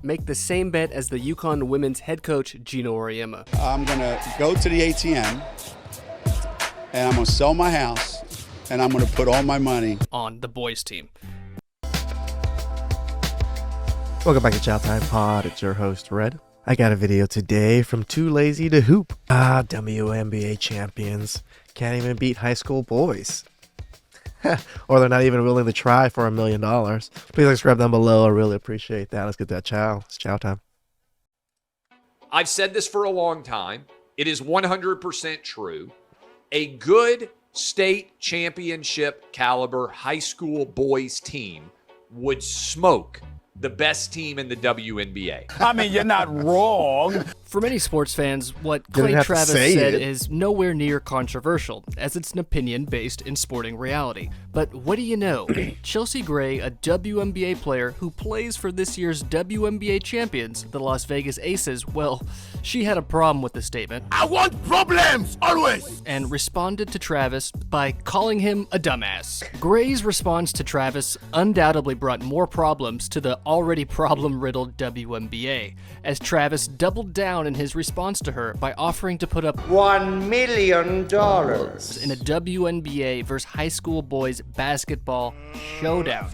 make the same bet as the UConn women's head coach, Gino Auriemma. I'm going to go to the ATM, and I'm going to sell my house, and I'm going to put all my money on the boys' team. Welcome back to TheChowTimePod. It's your host, Red. I got a video today from Too Lazy to Hoop. WNBA champions can't even beat high school boys. Or they're not even willing to try for $1 million. Please subscribe down below. I really appreciate that. Let's get that chow. It's chow time. I've said this for a long time. It is 100% true. A good state championship caliber high school boys team would smoke the best team in the WNBA. I mean, you're not wrong. For many sports fans, what Clay Travis said is nowhere near controversial, as it's an opinion based in sporting reality. But what do you know? Chelsea Gray, a WNBA player who plays for this year's WNBA champions, the Las Vegas Aces, well, she had a problem with the statement. I want problems, always! And responded to Travis by calling him a dumbass. Gray's response to Travis undoubtedly brought more problems to the already problem-riddled WNBA, as Travis doubled down in his response to her by offering to put up $1 million in a WNBA versus high school boys basketball showdown.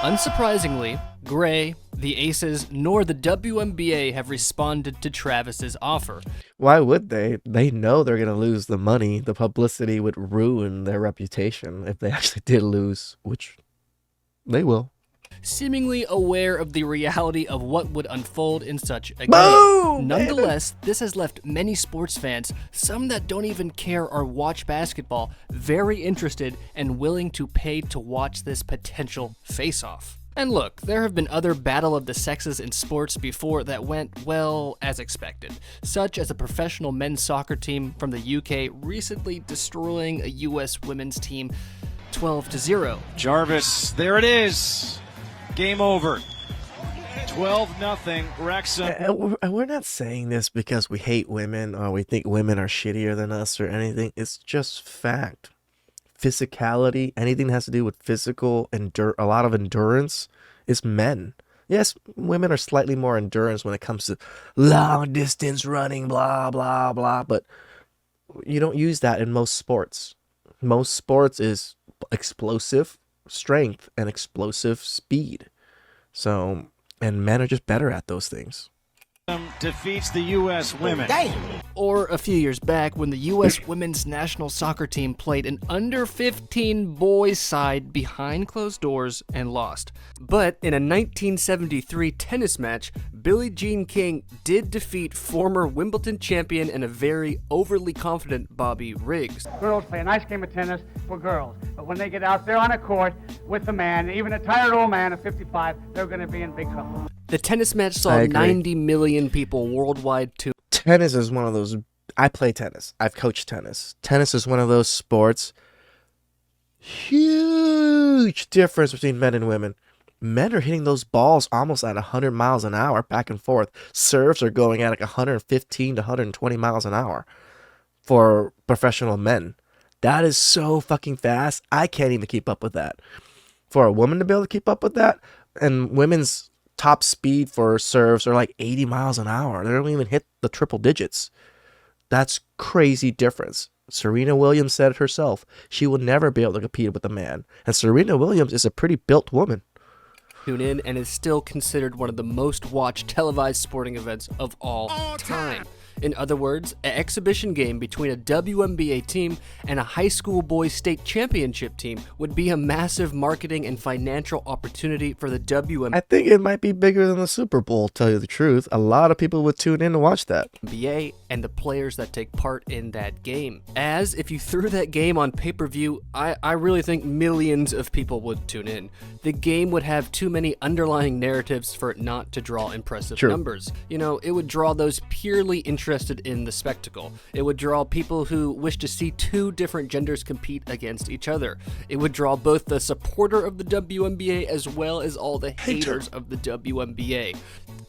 Unsurprisingly, Gray, the Aces, nor the WNBA have responded to Travis's offer. Why would they? They know they're going to lose the money. The publicity would ruin their reputation if they actually did lose, which they will. Seemingly aware of the reality of what would unfold in such a game. Boom, Nonetheless, this has left many sports fans, some that don't even care or watch basketball, very interested and willing to pay to watch this potential face-off. And look, there have been other battle of the sexes in sports before that went, well, as expected, such as a professional men's soccer team from the UK recently destroying a US women's team 12-0. Jarvis, there it is. Game over. 12-0 Wrexham. And we're not saying this because we hate women or we think women are shittier than us or anything. It's just fact. Physicality, anything that has to do with physical, a lot of endurance, is men. Yes, women are slightly more endurance when it comes to long distance running, blah, blah, blah. But you don't use that in most sports. Most sports is explosive strength and explosive speed. So, and men are just better at those things. Defeats the U.S. women. Or a few years back when the U.S. women's national soccer team played an under-15 boys side behind closed doors and lost. But in a 1973 tennis match, Billie Jean King did defeat former Wimbledon champion and a very overly confident Bobby Riggs. Girls play a nice game of tennis for girls, but when they get out there on a court with a man, even a tired old man of 55, they're going to be in big trouble. The tennis match saw 90 million people worldwide too. Tennis is one of those. I play tennis. I've coached tennis. Tennis is one of those sports. Huge difference between men and women. Men are hitting those balls almost at 100 miles an hour back and forth. Serves are going at like 115 to 120 miles an hour for professional men. That is so fucking fast. I can't even keep up with that. For a woman to be able to keep up with that, and women's top speed for serves are like 80 miles an hour. They don't even hit the triple digits. That's crazy difference. Serena Williams said it herself. She will never be able to compete with a man. And Serena Williams is a pretty built woman. Tune in and is still considered one of the most watched televised sporting events of all time. In other words, an exhibition game between a WNBA team and a high school boys state championship team would be a massive marketing and financial opportunity for the WNBA. I think it might be bigger than the Super Bowl, to tell you the truth. A lot of people would tune in to watch that. And the players that take part in that game. As if you threw that game on pay-per-view, I really think millions of people would tune in. The game would have too many underlying narratives for it not to draw impressive numbers. You know, it would draw those purely interested in the spectacle. It would draw people who wish to see two different genders compete against each other. It would draw both the supporter of the WNBA as well as all the haters of the WNBA.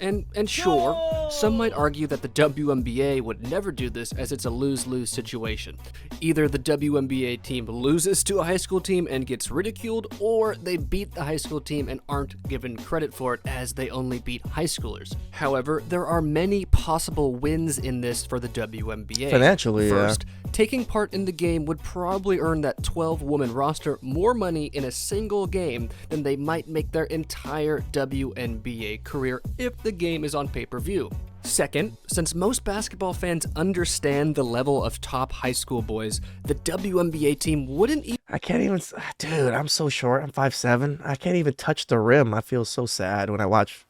And sure, some might argue that the WNBA would never do this as it's a lose-lose situation. Either the WNBA team loses to a high school team and gets ridiculed, or they beat the high school team and aren't given credit for it as they only beat high schoolers. However, there are many possible wins in this for the WNBA. Financially, First, taking part in the game would probably earn that 12-woman roster more money in a single game than they might make their entire WNBA career if the game is on pay-per-view. Second, since most basketball fans understand the level of top high school boys, the WNBA team wouldn't I can't even, dude, I'm so short. I'm 5'7". I can't even touch the rim. I feel so sad when I watch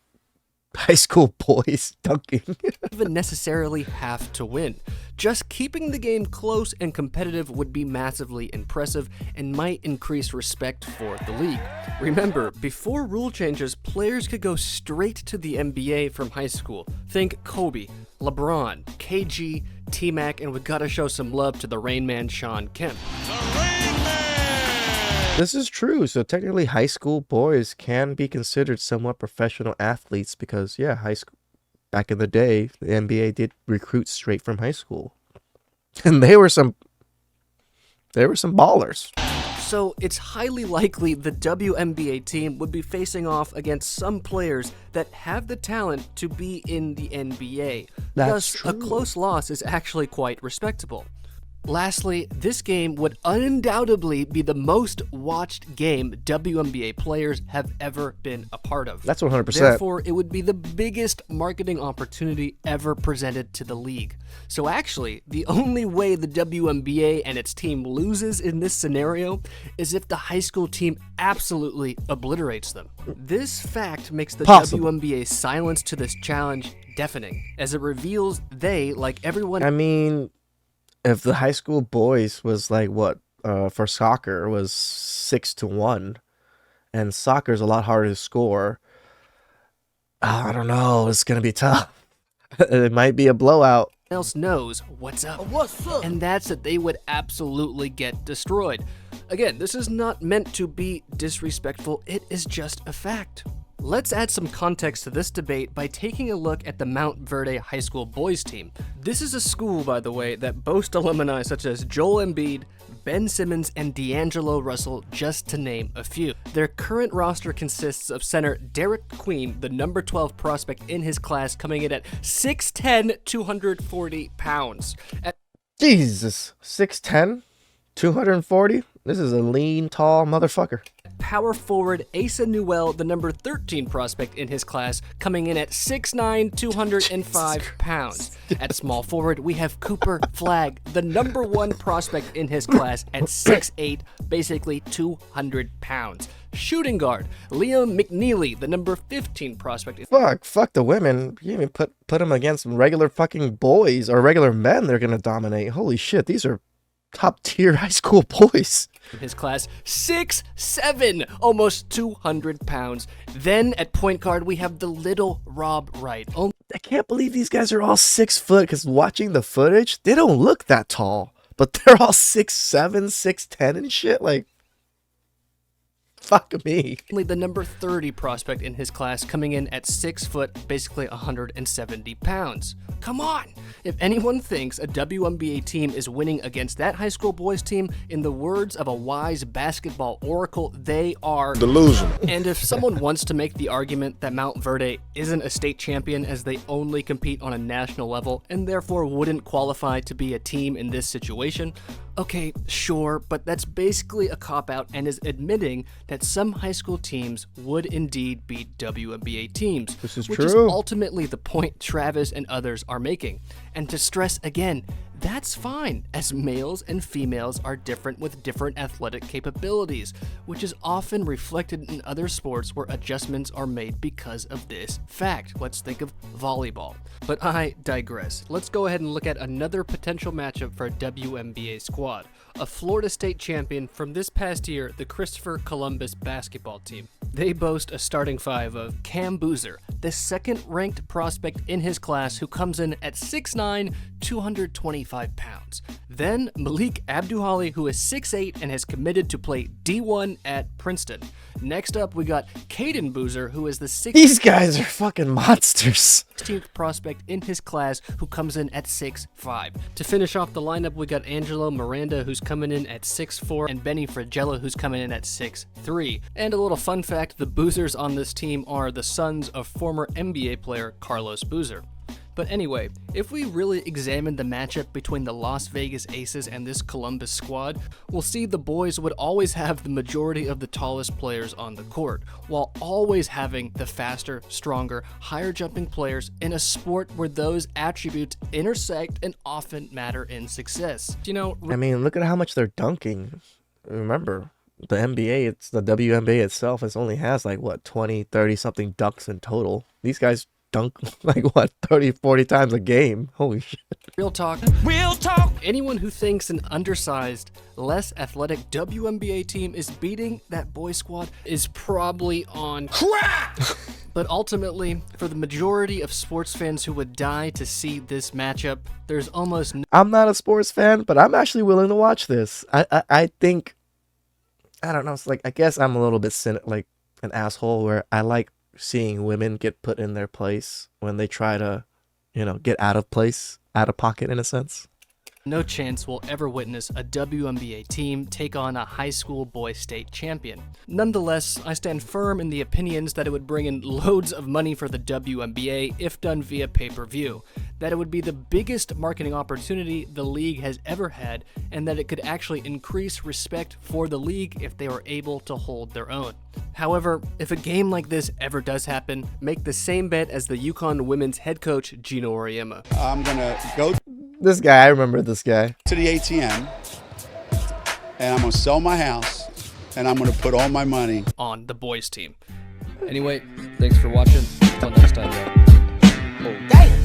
high school boys dunking. even necessarily have to win. Just keeping the game close and competitive would be massively impressive and might increase respect for the league. Remember, before rule changes, players could go straight to the NBA from high school. Think Kobe, LeBron, KG, T-Mac, and we gotta show some love to the Rain Man Sean Kemp. This is true. So technically high school boys can be considered somewhat professional athletes because, yeah, high school, back in the day, the NBA did recruit straight from high school. And they were some ballers. So it's highly likely the WNBA team would be facing off against some players that have the talent to be in the NBA. That's Thus, a true. close loss is actually quite respectable. Lastly, this game would undoubtedly be the most watched game WNBA players have ever been a part of. That's 100%. Therefore, it would be the biggest marketing opportunity ever presented to the league. So actually, the only way the WNBA and its team loses in this scenario is if the high school team absolutely obliterates them. This fact makes the Possible. WNBA's silence to this challenge deafening, as it reveals they, like everyone I mean, if the high school boys was like what for soccer was 6-1, and soccer is a lot harder to score, I don't know. It's gonna be tough. It might be a blowout. else knows what's up. And that's that they would absolutely get destroyed. Again, this is not meant to be disrespectful, it is just a fact. Let's add some context to this debate by taking a look at the Mount Verde High School boys team. This is a school, by the way, that boasts alumni such as Joel Embiid, Ben Simmons, and D'Angelo Russell, just to name a few. Their current roster consists of center Derek Queen, the number 12 prospect in his class, coming in at 6'10", 240 pounds. At Jesus, 6'10", 240. This is a lean, tall motherfucker. power forward, Asa Newell, the number 13 prospect in his class, coming in at 6'9", 205 pounds. At small forward, we have Cooper Flagg, the number 1 prospect in his class, at 6'8", basically 200 pounds. Shooting guard, Liam McNeely, the number 15 prospect. Fuck the women. You even put them against regular fucking boys or regular men. They're gonna dominate. Holy shit, these are top tier high school boys. In his class, 6'7", almost 200 pounds. Then at point guard, we have the little Rob Wright. I can't believe these guys are all 6 foot, because watching the footage, they don't look that tall. But they're all 6'7", 6'10", and shit. Like, fuck me. Only the number 30 prospect in his class, coming in at 6 foot, basically 170 pounds. Come on! If anyone thinks a WNBA team is winning against that high school boys team, in the words of a wise basketball oracle, they are Delusional. And if someone wants to make the argument that Mount Verde isn't a state champion as they only compete on a national level and therefore wouldn't qualify to be a team in this situation, okay, sure, but that's basically a cop-out and is admitting that some high school teams would indeed beat WNBA teams. This is which true. is ultimately the point Travis and others are making. And to stress again, that's fine, as males and females are different with different athletic capabilities, which is often reflected in other sports where adjustments are made because of this fact. Let's think of volleyball. But I digress. Let's go ahead and look at another potential matchup for a WNBA squad. A Florida State champion from this past year, the Christopher Columbus basketball team. They boast a starting five of Cam Boozer, the second-ranked prospect in his class who comes in at 6'9", 225 pounds. Then Malik Abduhali, who is 6'8", and has committed to play D1 at Princeton. Next up, we got Caden Boozer, who is the 16th These guys are fucking monsters. prospect in his class who comes in at 6'5". To finish off the lineup, we got Angelo Miranda, who's coming in at 6'4", and Benny Fragella, who's coming in at 6'3". And a little fun fact, the Boozers on this team are the sons of former NBA player Carlos Boozer. But anyway, if we really examine the matchup between the Las Vegas Aces and this Columbus squad, we'll see the boys would always have the majority of the tallest players on the court, while always having the faster, stronger, higher jumping players in a sport where those attributes intersect and often matter in success. You know, I mean, look at how much they're dunking. Remember, the NBA, the WNBA itself only has like, what, 20, 30 something dunks in total. These guys dunk like, what, 30, 40 times a game. Holy shit. Real talk. Anyone who thinks an undersized, less athletic WNBA team is beating that boy squad is probably on crack. But ultimately, for the majority of sports fans who would die to see this matchup, there's almost no I'm not a sports fan, but I'm actually willing to watch this. I think, I don't know, it's like, I guess I'm a little bit like an asshole where I like seeing women get put in their place when they try to, get out of place, out of pocket in a sense. chance we'll ever witness a WNBA team take on a high school boys state champion. Nonetheless, I stand firm in the opinions that it would bring in loads of money for the WNBA if done via pay-per-view, that it would be the biggest marketing opportunity the league has ever had, and that it could actually increase respect for the league if they were able to hold their own. However, if a game like this ever does happen, make the same bet as the UConn women's head coach Gino Auriemma. I'm going to go This guy, I remember this guy. to the ATM, and I'm going to sell my house, and I'm going to put all my money On the boys team. Anyway, thanks for watching. Until next time, y'all. Damn!